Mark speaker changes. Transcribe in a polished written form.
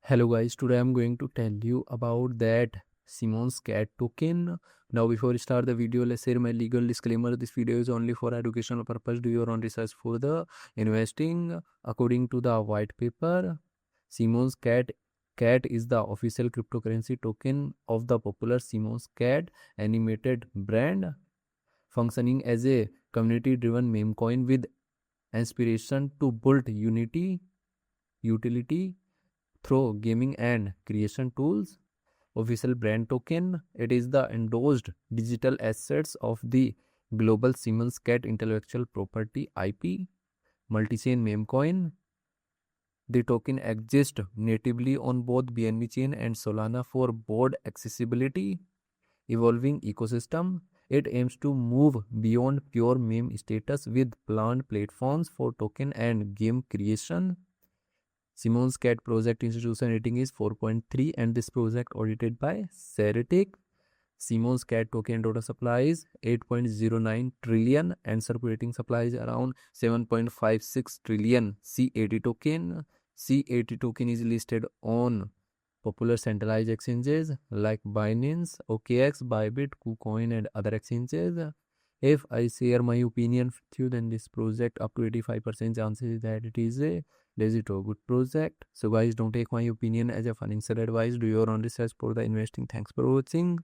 Speaker 1: Hello guys, today I'm going to tell you about that Simon's cat token. Now before we start the video, let's share my legal disclaimer. This video is only for educational purpose. Do your own research for the investing. According to the white paper, Simon's cat is the official cryptocurrency token of the popular Simon's cat animated brand, functioning as a community driven meme coin with inspiration to build utility through gaming and creation tools. Official brand token, it is the endorsed digital assets of the global Siemens Cat intellectual property IP multi-chain meme coin. The token exists natively on both BNB chain and Solana for broad accessibility. Evolving ecosystem, it aims to move beyond pure meme status with planned platforms for token and game creation. Simon's Cat project institution rating is 4.3 and this project audited by Ceretic. Simon's Cat token total supply is 8.09 trillion and circulating supply is around 7.56 trillion C80 token. C80 token is listed on popular centralized exchanges like Binance, OKX, Bybit, KuCoin and other exchanges. If I share my opinion with you, then this project up to 85% chances that it is a legit or good project. So guys, don't take my opinion as a financial advice. Do your own research for the investing. Thanks for watching.